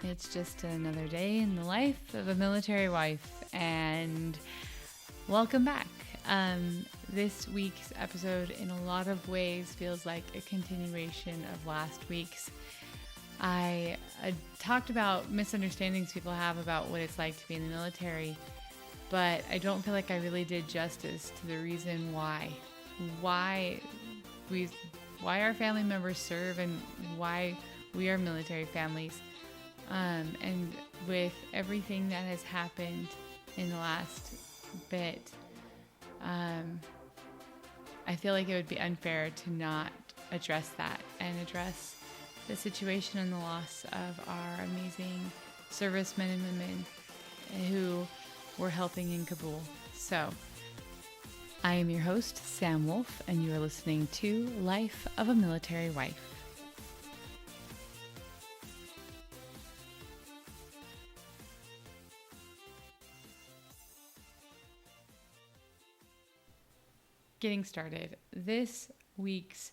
It's just another day in the life of a military wife, and welcome back. This week's episode, in a lot of ways, feels like a continuation of last week's. I talked about misunderstandings people have about what it's like to be in the military, but I don't feel like I really did justice to the reason why our family members serve and why we are military families. And with everything that has happened in the last bit, I feel like it would be unfair to not address that and address the situation and the loss of our amazing servicemen and women who were helping in Kabul. So, I am your host, Sam Wolf, and you are listening to Life of a Military Wife. Getting started. This week's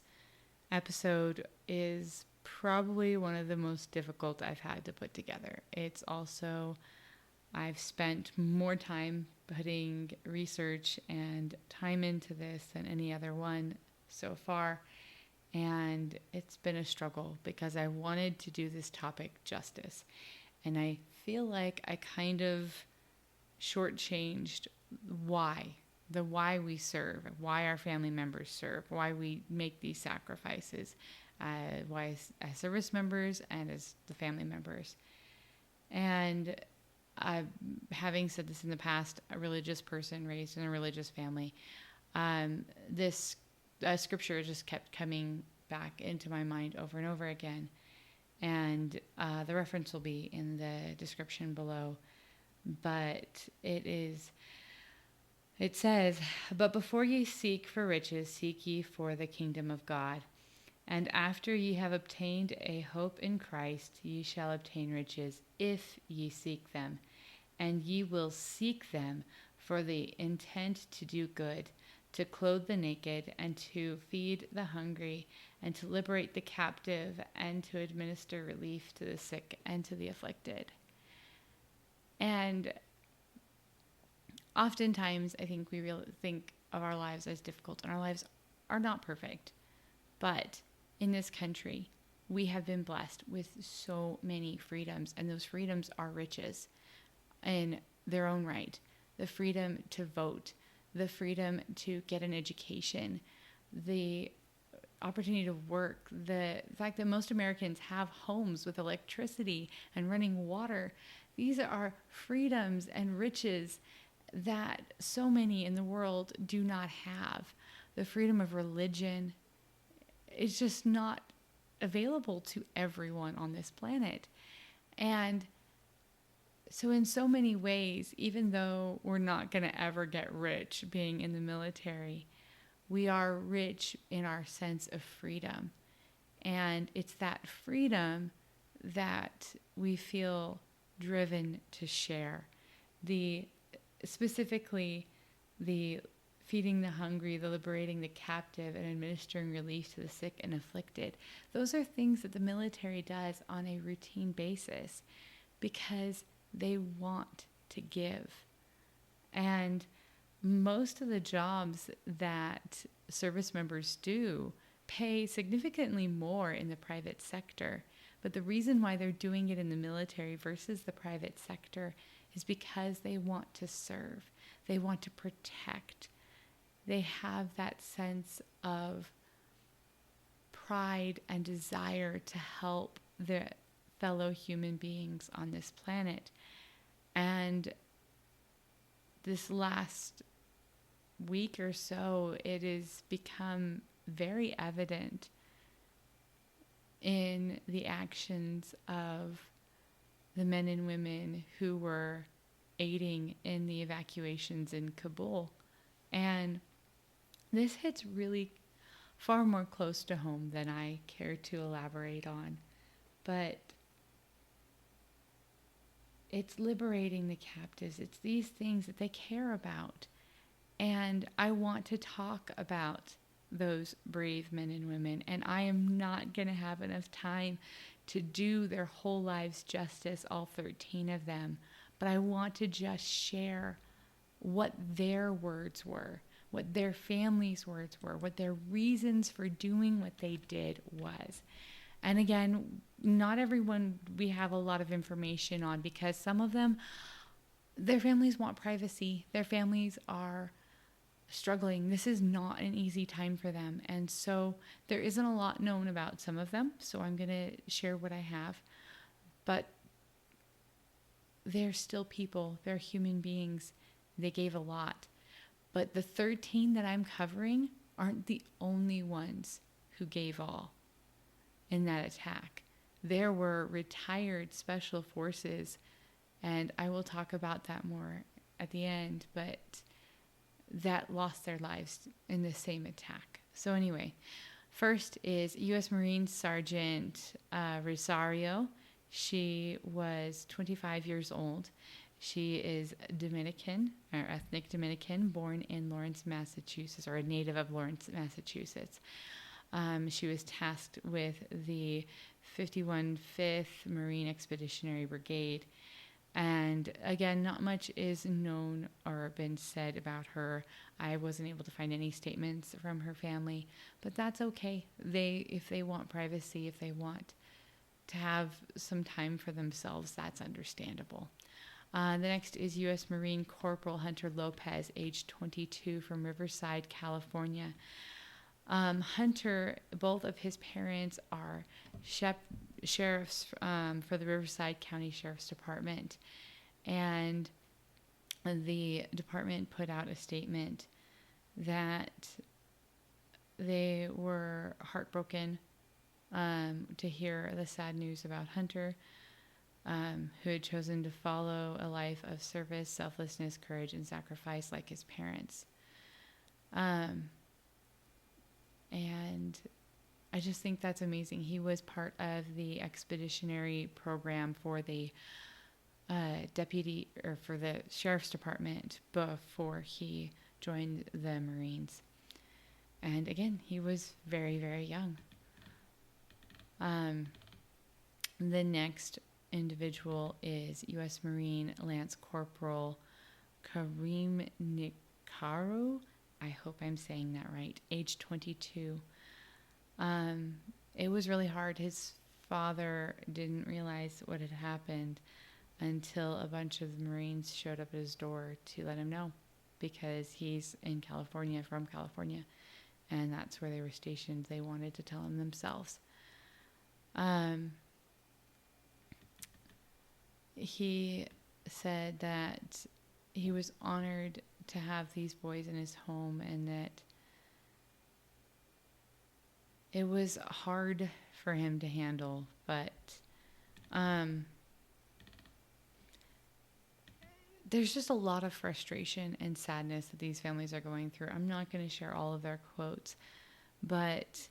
episode is probably one of the most difficult I've had to put together. It's also, I've spent more time putting research and time into this than any other one so far. And it's been a struggle because I wanted to do this topic justice. And I feel like I kind of shortchanged why we serve, why our family members serve, why we make these sacrifices, why as service members and as the family members. And having said this in the past, a religious person raised in a religious family, this scripture just kept coming back into my mind over and over again. And the reference will be in the description below. But it says, "But before ye seek for riches, seek ye for the kingdom of God. And after ye have obtained a hope in Christ, ye shall obtain riches, if ye seek them. And ye will seek them for the intent to do good, to clothe the naked, and to feed the hungry, and to liberate the captive, and to administer relief to the sick and to the afflicted." And oftentimes, I think we really think of our lives as difficult, and our lives are not perfect. But in this country, we have been blessed with so many freedoms, and those freedoms are riches in their own right. The freedom to vote, the freedom to get an education, the opportunity to work, the fact that most Americans have homes with electricity and running water. These are freedoms and riches that so many in the world do not have. The freedom of religion is just not available to everyone on this planet. And so in so many ways, even though we're not going to ever get rich being in the military, we are rich in our sense of freedom. And it's that freedom that we feel driven to share. Specifically, the feeding the hungry, the liberating the captive, and administering relief to the sick and afflicted. Those are things that the military does on a routine basis because they want to give. And most of the jobs that service members do pay significantly more in the private sector. But the reason why they're doing it in the military versus the private sector is because they want to serve. They want to protect. They have that sense of pride and desire to help their fellow human beings on this planet. And this last week or so, it has become very evident in the actions of the men and women who were aiding in the evacuations in Kabul. And this hits really far more close to home than I care to elaborate on. But it's liberating the captives. It's these things that they care about. And I want to talk about those brave men and women. And I am not going to have enough time to do their whole lives justice, all 13 of them. But I want to just share what their words were, what their families' words were, what their reasons for doing what they did was. And again, not everyone we have a lot of information on, because some of them, their families want privacy. Their families are struggling. This is not an easy time for them. And so there isn't a lot known about some of them. So I'm going to share what I have. But they're still people. They're human beings. They gave a lot. But the 13 that I'm covering aren't the only ones who gave all in that attack. There were retired special forces, and I will talk about that more at the end, but that lost their lives in the same attack. So anyway, first is U.S. Marine Sergeant Rosario. She was 25 years old. She is Dominican, or ethnic Dominican, born in Lawrence, Massachusetts, or a native of Lawrence, Massachusetts. She was tasked with the 515th Marine Expeditionary Brigade. And again, not much is known or been said about her. I wasn't able to find any statements from her family, but that's okay. If they want privacy, if they want to have some time for themselves, that's understandable. The next is U.S. Marine Corporal Hunter Lopez, age 22, from Riverside, California. Hunter, both of his parents are sheriffs for the Riverside County Sheriff's Department. And the department put out a statement that they were heartbroken to hear the sad news about Hunter, who had chosen to follow a life of service, selflessness, courage, and sacrifice like his parents. And I just think that's amazing. He was part of the expeditionary program for the for the Sheriff's Department before he joined the Marines. And again, he was very, very young. The next individual is U.S. Marine Lance Corporal Kareem Nikaru. I hope I'm saying that right. Age 22. It was really hard. His father didn't realize what had happened until a bunch of Marines showed up at his door to let him know, because he's in California, from California, and that's where they were stationed. They wanted to tell him themselves. He said that he was honored to have these boys in his home, and that it was hard for him to handle, but there's just a lot of frustration and sadness that these families are going through. I'm not going to share all of their quotes, but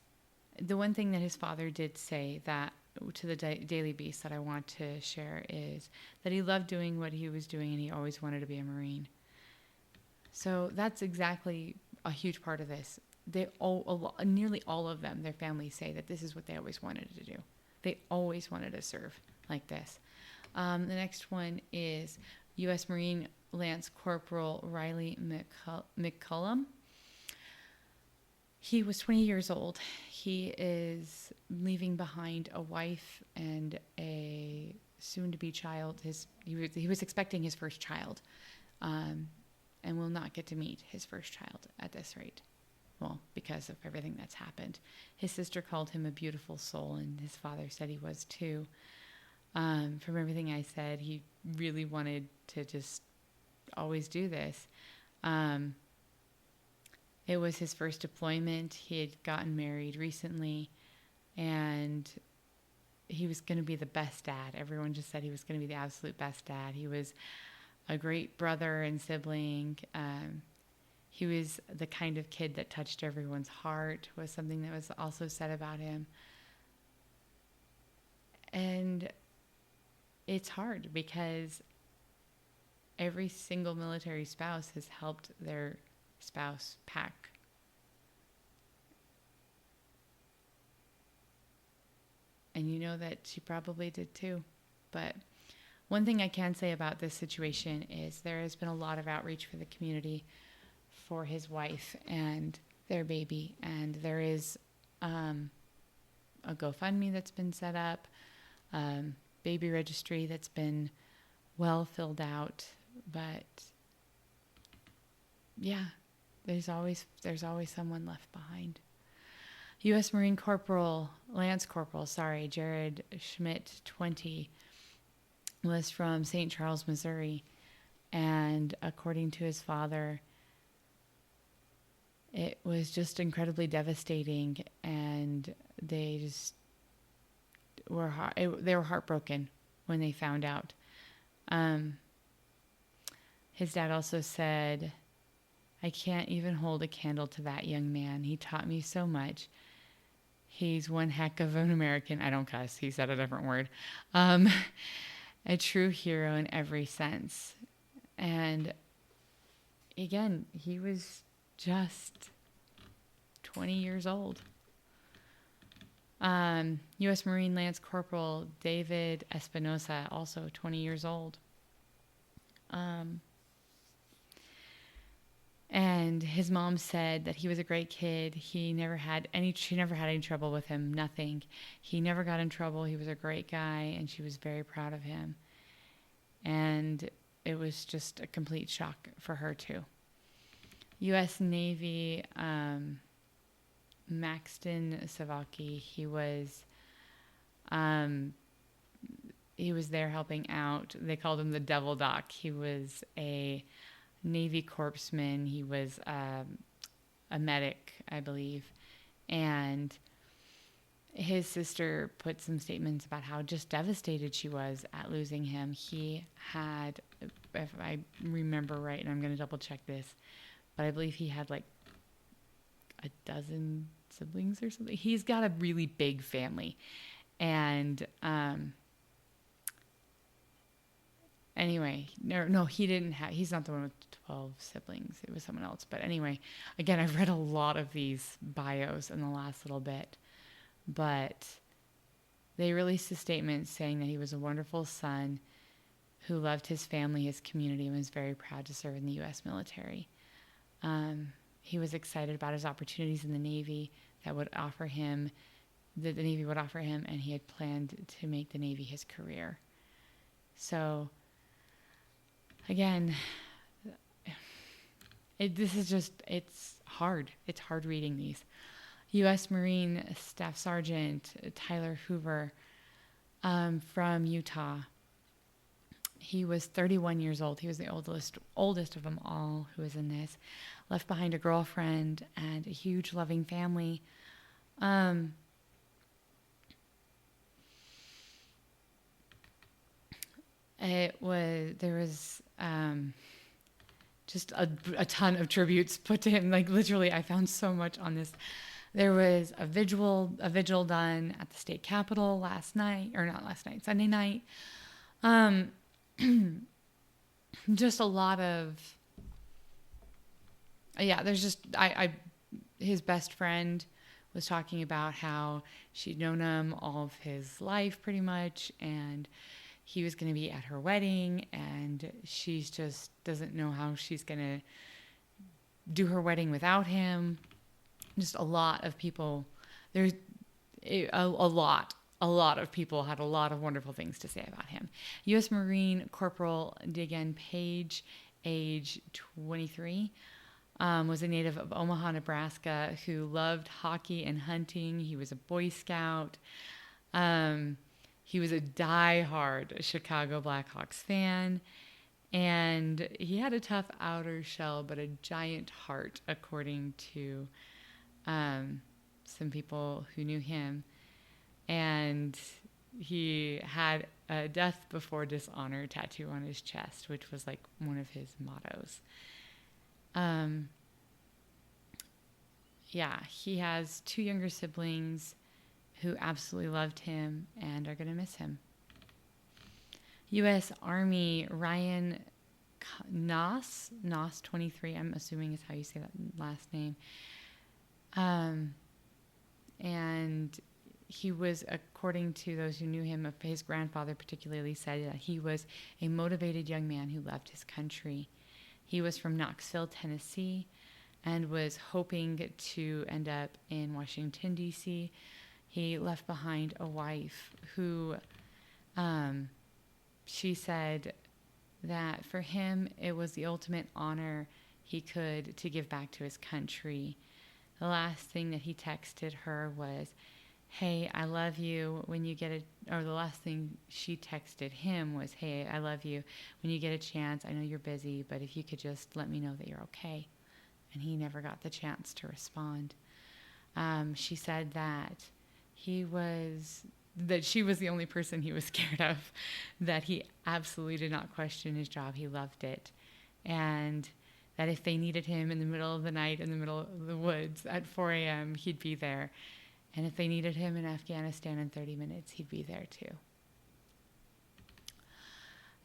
the one thing that his father did say that to the Daily Beast that I want to share is that he loved doing what he was doing, and he always wanted to be a Marine. So that's exactly a huge part of this. Nearly all of them, their families say that this is what they always wanted to do. They always wanted to serve like this. The next one is U.S. Marine Lance Corporal Riley McCullum. He was 20 years old. He is leaving behind a wife and a soon-to-be child. He was expecting his first child, and will not get to meet his first child at this rate. Well, because of everything that's happened. His sister called him a beautiful soul, and his father said he was too. From everything I said, he really wanted to just always do this. It was his first deployment. He had gotten married recently, and he was going to be the best dad. Everyone just said he was going to be the absolute best dad. He was a great brother and sibling. He was the kind of kid that touched everyone's heart, was something that was also said about him. And it's hard because every single military spouse has helped their spouse pack And you know that she probably did too. But one thing I can say about this situation is there has been a lot of outreach for the community for his wife and their baby. And there is a GoFundMe that's been set up, baby registry that's been well filled out. But yeah, there's always someone left behind. U.S. Marine Lance Corporal, Jared Schmidt, 20, was from St. Charles, Missouri. And according to his father, it was just incredibly devastating. And they just they were heartbroken when they found out. His dad also said, "I can't even hold a candle to that young man. He taught me so much. He's one heck of an American." I don't cuss. He said a different word. A true hero in every sense. And again, he was just 20 years old. U.S. Marine Lance Corporal David Espinosa, also 20 years old. And his mom said that he was a great kid. She never had any trouble with him, nothing. He never got in trouble. He was a great guy, and she was very proud of him. And it was just a complete shock for her too. U.S. Navy, Maxton Savaki, he was there helping out. They called him the Devil Doc. He was a Navy corpsman. He was a medic, I believe. And his sister put some statements about how just devastated she was at losing him. He had, if I remember right, and I'm going to double check this, but I believe he had like a dozen siblings or something. He's got a really big family. And anyway, no, he didn't have, he's not the one with 12 siblings. It was someone else. But anyway, again, I've read a lot of these bios in the last little bit. But they released a statement saying that he was a wonderful son who loved his family, his community, and was very proud to serve in the U.S. military. He was excited about his opportunities in the Navy that would offer him, that the Navy would offer him, and he had planned to make the Navy his career. So, again, it's hard. It's hard reading these. U.S. Marine Staff Sergeant Tyler Hoover from Utah. He was 31 years old. He was the oldest of them all who was in this. Left behind a girlfriend and a huge loving family. There was just a ton of tributes put to him. Like literally, I found so much on this. There was a vigil done at the state capitol Sunday night. Just a lot of, there's just, his best friend was talking about how she'd known him all of his life pretty much, and he was going to be at her wedding, and she just doesn't know how she's going to do her wedding without him. Just a lot of people, there's a lot of people had a lot of wonderful things to say about him. U.S. Marine Corporal Digan Page, age 23, was a native of Omaha, Nebraska, who loved hockey and hunting. He was a Boy Scout. He was a diehard Chicago Blackhawks fan. And he had a tough outer shell, but a giant heart, according to some people who knew him. And he had a death before dishonor tattoo on his chest, which was like one of his mottos. He has 2 younger siblings who absolutely loved him and are going to miss him. U.S. Army Ryan Noss 23, I'm assuming is how you say that last name. And he was, according to those who knew him, his grandfather particularly said that he was a motivated young man who loved his country. He was from Knoxville, Tennessee, and was hoping to end up in Washington, D.C. He left behind a wife who, she said that for him, it was the ultimate honor he could to give back to his country. The last thing that he texted her was, "Hey, I love you when you get or the last thing she texted him was, "Hey, I love you when you get a chance. I know you're busy, but if you could just let me know that you're okay." And he never got the chance to respond. She said that she was the only person he was scared of, that he absolutely did not question his job. He loved it. And that if they needed him in the middle of the night, in the middle of the woods at 4 a.m., he'd be there. And if they needed him in Afghanistan in 30 minutes, he'd be there too.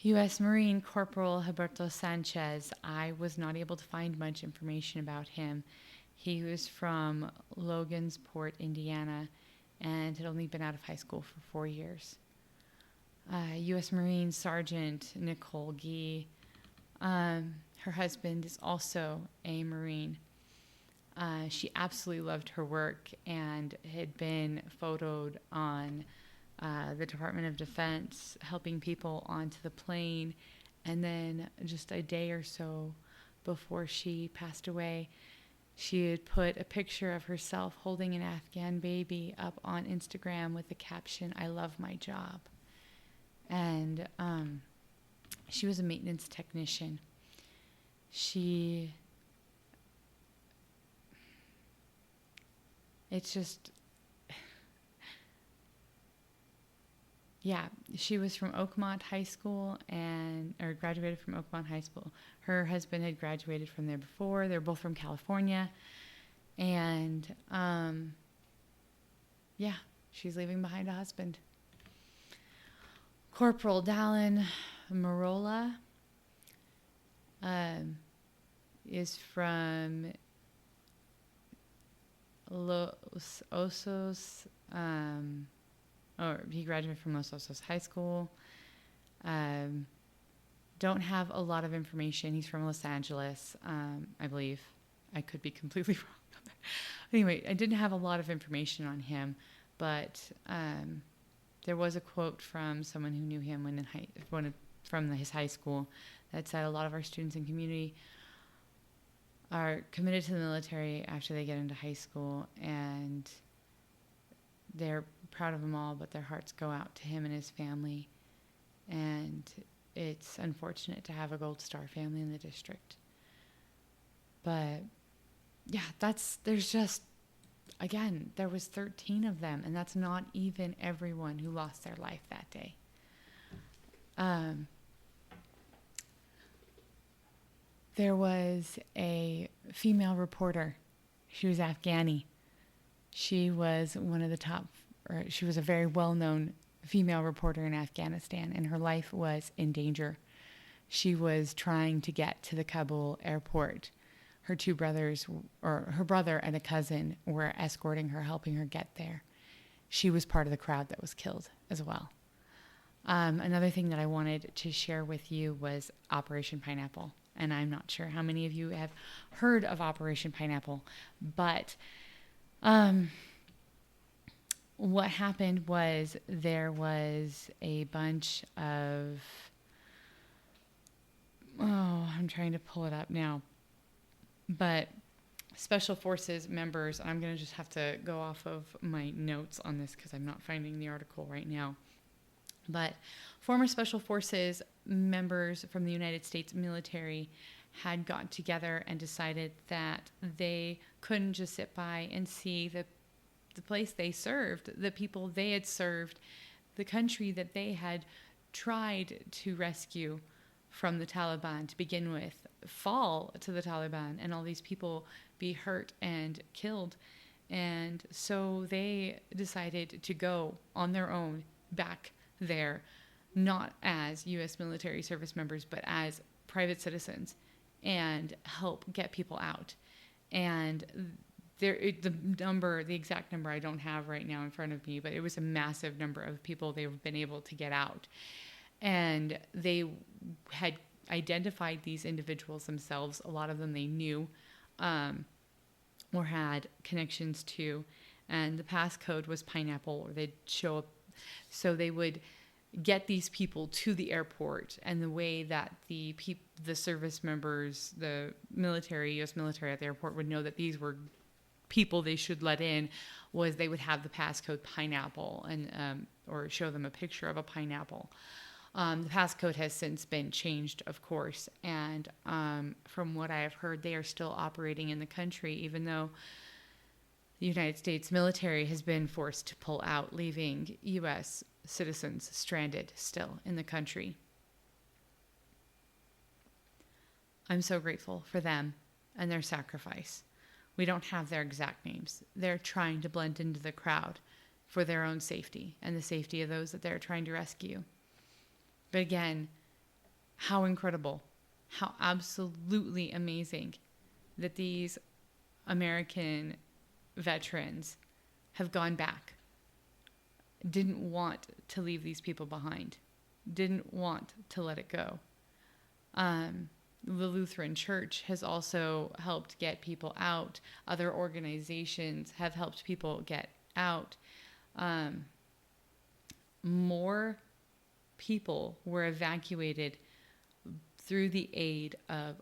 U.S. Marine Corporal Roberto Sanchez. I was not able to find much information about him. He was from Logansport, Indiana, and had only been out of high school for 4 years. U.S. Marine Sergeant Nicole Gee. Her husband is also a Marine. She absolutely loved her work and had been photoed on the Department of Defense helping people onto the plane. And then just a day or so before she passed away, she had put a picture of herself holding an Afghan baby up on Instagram with the caption, "I love my job." And she was a maintenance technician. She was from Oakmont High School or graduated from Oakmont High School. Her husband had graduated from there before. They're both from California. And, she's leaving behind a husband. Corporal Dallin Marola is from Los Osos, or he graduated from Los Osos High School. Don't have a lot of information. He's from Los Angeles, I believe. I could be completely wrong. Anyway, I didn't have a lot of information on him, but there was a quote from someone who knew him from his high school that said a lot of our students in community are committed to the military after they get into high school, and they're proud of them all, but their hearts go out to him and his family. And it's unfortunate to have a Gold Star family in the district. But yeah, there was 13 of them, and that's not even everyone who lost their life that day. There was a female reporter. She was Afghani. She was she was a very well-known female reporter in Afghanistan, and her life was in danger. She was trying to get to the Kabul airport. Her two brothers, or her brother and a cousin, were escorting her, helping her get there. She was part of the crowd that was killed as well. Another thing that I wanted to share with you was Operation Pineapple. And I'm not sure how many of you have heard of Operation Pineapple, but what happened was there was a bunch of, I'm trying to pull it up now, but Special Forces members, I'm going to just have to go off of my notes on this because I'm not finding the article right now. But former Special Forces members from the United States military had gotten together and decided that they couldn't just sit by and see the place they served, the people they had served, the country that they had tried to rescue from the Taliban to begin with, fall to the Taliban, and all these people be hurt and killed. And so they decided to go on their own back there, not as U.S. military service members, but as private citizens, and help get people out. And the exact number I don't have right now in front of me, but it was a massive number of people they've been able to get out. And they had identified these individuals themselves. A lot of them they knew or had connections to. And the passcode was pineapple, or they'd show up. So they would get these people to the airport, and the way that the service members, the military, U.S. military at the airport would know that these were people they should let in was they would have the passcode pineapple and or show them a picture of a pineapple. The passcode has since been changed, of course, and from what I have heard, they are still operating in the country, even though the United States military has been forced to pull out, leaving U.S. citizens stranded still in the country. I'm so grateful for them and their sacrifice. We don't have their exact names. They're trying to blend into the crowd for their own safety and the safety of those that they're trying to rescue. But again, how incredible, how absolutely amazing that these American veterans have gone back, didn't want to leave these people behind, didn't want to let it go. The Lutheran Church has also helped get people out. Other organizations have helped people get out. More people were evacuated through the aid of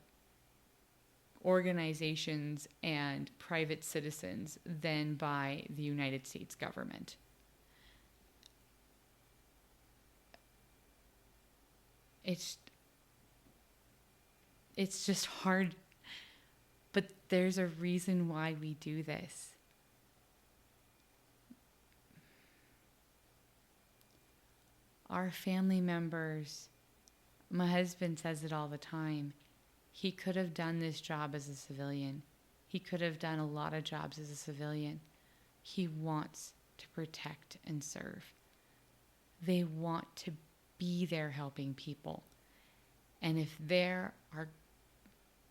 organizations and private citizens than by the United States government. It's just hard, but there's a reason why we do this. Our family members, my husband says it all the time, he could have done this job as a civilian. He could have done a lot of jobs as a civilian. He wants to protect and serve. They want to be there helping people. And if there are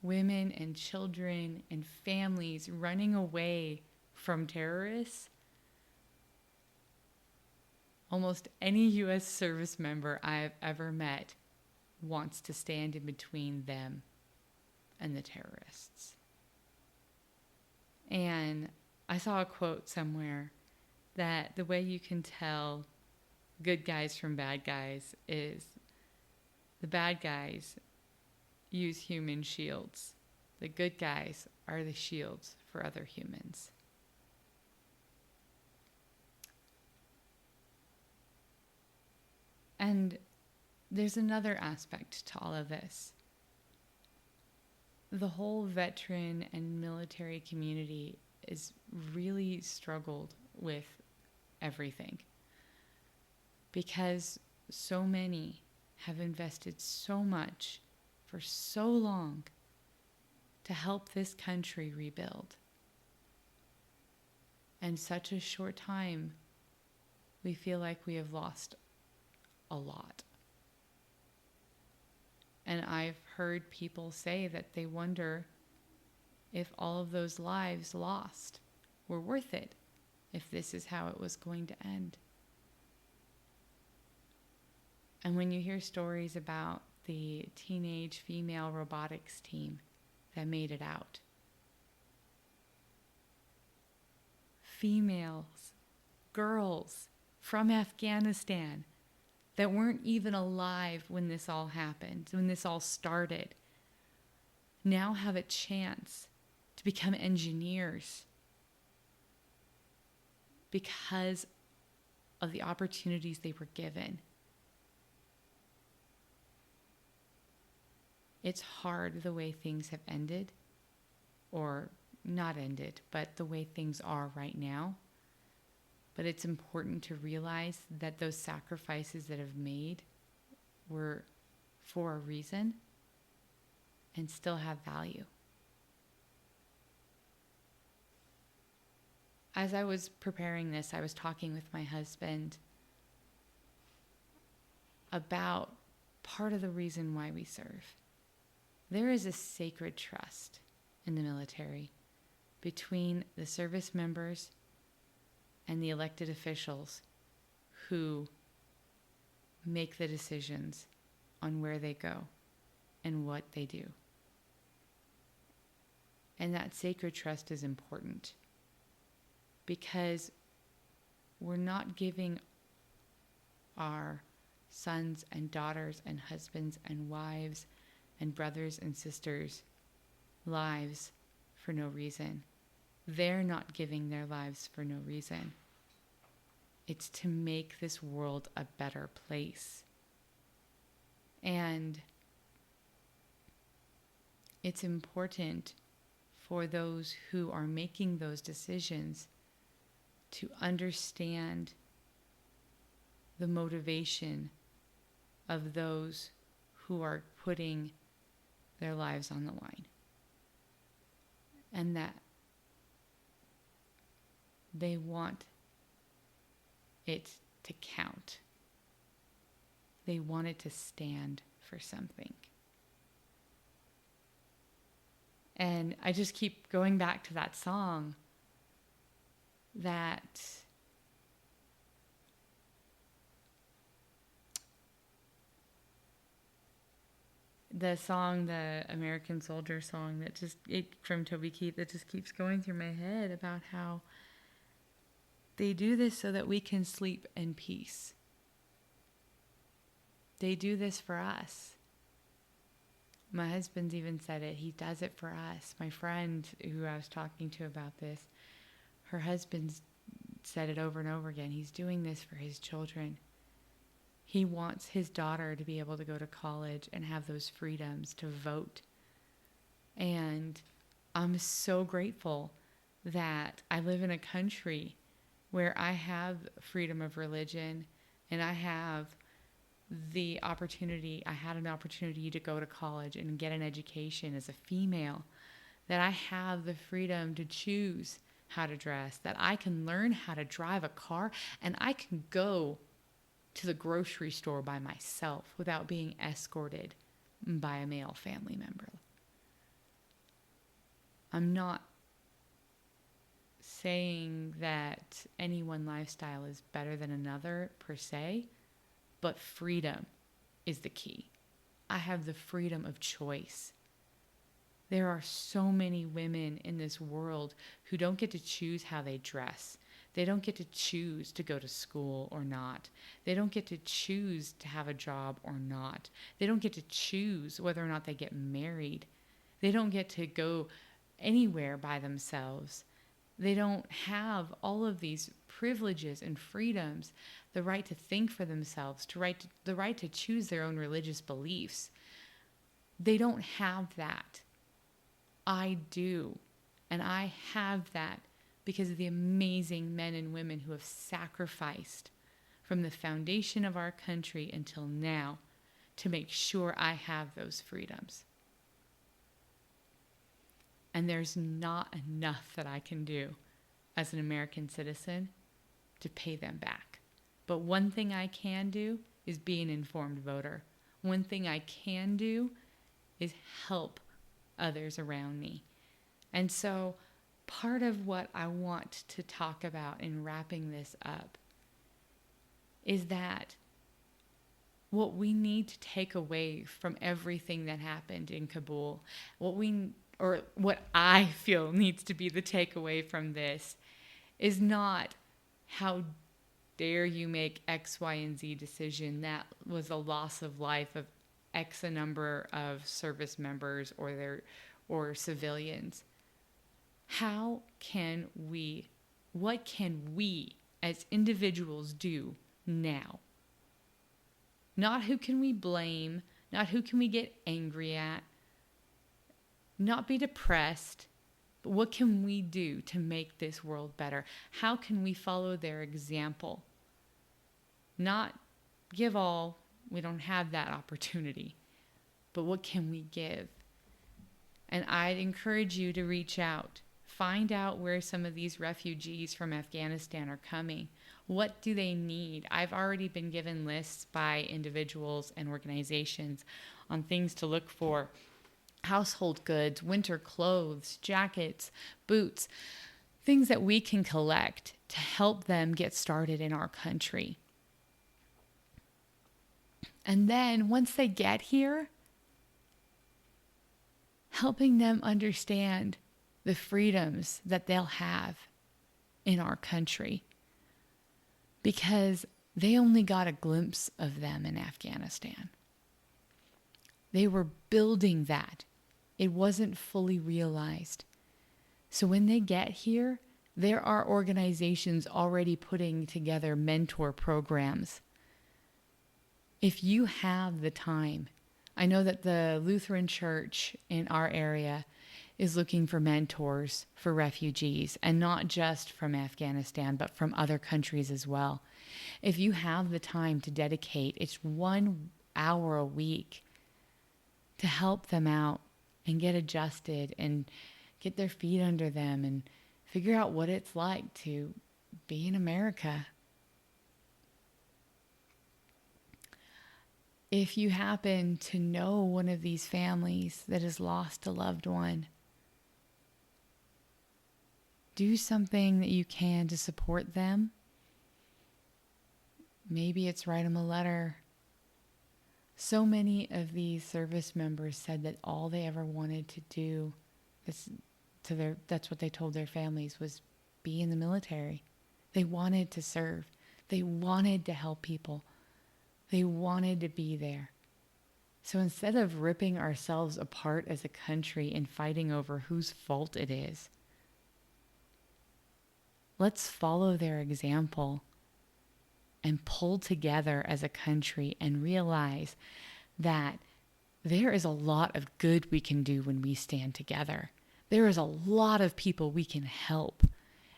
women and children and families running away from terrorists, almost any U.S. service member I've ever met wants to stand in between them and the terrorists. And I saw a quote somewhere that the way you can tell good guys from bad guys is the bad guys use human shields. The good guys are the shields for other humans. And there's another aspect to all of this. The whole veteran and military community is really struggled with everything because so many have invested so much for so long to help this country rebuild. In such a short time, we feel like we have lost a lot. And I've heard people say that they wonder if all of those lives lost were worth it, if this is how it was going to end. And when you hear stories about the teenage female robotics team that made it out, females, girls from Afghanistan that weren't even alive when this all happened, when this all started, now have a chance to become engineers because of the opportunities they were given. It's hard the way things have ended, or not ended, but the way things are right now. But it's important to realize that those sacrifices that have made were for a reason and still have value. As I was preparing this, I was talking with my husband about part of the reason why we serve. There is a sacred trust in the military. between the service members and the elected officials who make the decisions on where they go and what they do. And that sacred trust is important because we're not giving our sons and daughters and husbands and wives and brothers and sisters lives for no reason. They're not giving their lives for no reason. It's to make this world a better place. And it's important for those who are making those decisions to understand the motivation of those who are putting their lives on the line. And that they want it to count. They want it to stand for something. And I just keep going back to that song, that the song, the American Soldier song that from Toby Keith, that just keeps going through my head about how they do this so that we can sleep in peace. They do this for us. My husband's even said it. He does it for us. My friend who I was talking to about this, her husband's said it over and over again. He's doing this for his children. He wants his daughter to be able to go to college and have those freedoms to vote. And I'm so grateful that I live in a country where I have freedom of religion and I have I had an opportunity to go to college and get an education as a female, that I have the freedom to choose how to dress, that I can learn how to drive a car, and I can go to the grocery store by myself without being escorted by a male family member. I'm not saying that any one lifestyle is better than another per se, but freedom is the key. I have the freedom of choice. There are so many women in this world who don't get to choose how they dress. They don't get to choose to go to school or not. They don't get to choose to have a job or not. They don't get to choose whether or not they get married. They don't get to go anywhere by themselves. They don't have all of these privileges and freedoms, the right to think for themselves, the right to choose their own religious beliefs. They don't have that. I do. And I have that because of the amazing men and women who have sacrificed from the foundation of our country until now to make sure I have those freedoms. And there's not enough that I can do as an American citizen to pay them back. But one thing I can do is be an informed voter. One thing I can do is help others around me. And so part of what I want to talk about in wrapping this up is that what we need to take away from everything that happened in Kabul, what I feel needs to be the takeaway from this, is not how dare you make X, Y, and Z decision that was a loss of life of X a number of service members or civilians. What can we as individuals do now? Not who can we blame, not who can we get angry at, not be depressed, but what can we do to make this world better? How can we follow their example? Not give all, we don't have that opportunity, but what can we give? And I'd encourage you to reach out. Find out where some of these refugees from Afghanistan are coming. What do they need? I've already been given lists by individuals and organizations on things to look for household goods, winter clothes, jackets, boots, things that we can collect to help them get started in our country. And then once they get here, helping them understand the freedoms that they'll have in our country, because they only got a glimpse of them in Afghanistan. They were building that. It wasn't fully realized. So when they get here, there are organizations already putting together mentor programs. If you have the time, I know that the Lutheran Church in our area is looking for mentors for refugees, and not just from Afghanistan, but from other countries as well. If you have the time to dedicate, it's 1 hour a week to help them out and get adjusted and get their feet under them and figure out what it's like to be in America. If you happen to know one of these families that has lost a loved one, do something that you can to support them. Maybe it's write them a letter. So many of these service members said that all they ever wanted to do, that's what they told their families, was be in the military. They wanted to serve. They wanted to help people. They wanted to be there. So instead of ripping ourselves apart as a country and fighting over whose fault it is, let's follow their example and pull together as a country and realize that there is a lot of good we can do when we stand together. There is a lot of people we can help.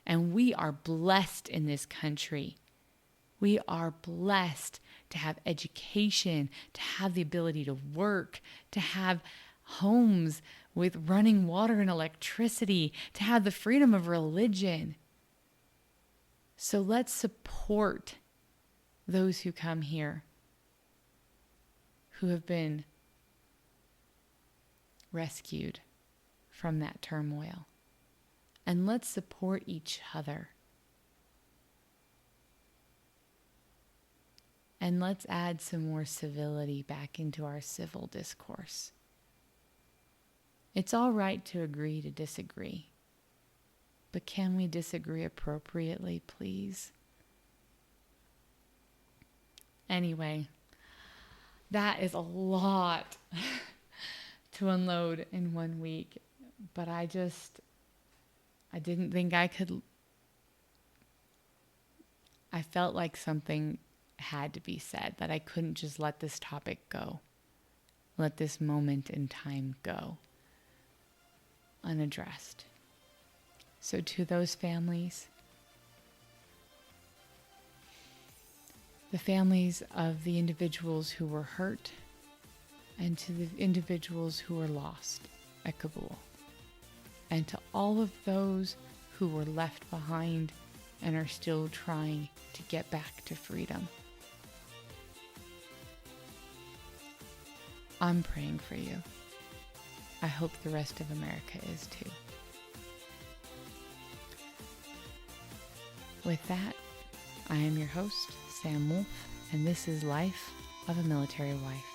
And we are blessed in this country. We are blessed to have education, to have the ability to work, to have homes with running water and electricity, to have the freedom of religion. So let's support those who come here, who have been rescued from that turmoil. And let's support each other. And let's add some more civility back into our civil discourse. It's all right to agree to disagree. But can we disagree appropriately, please? Anyway, that is a lot to unload in 1 week. But I didn't think I could. I felt like something had to be said, that I couldn't just let this topic go. Let this moment in time go unaddressed. So to those families, the families of the individuals who were hurt, and to the individuals who were lost at Kabul, and to all of those who were left behind and are still trying to get back to freedom, I'm praying for you. I hope the rest of America is too. With that, I am your host, Sam Wolf, and this is Life of a Military Wife.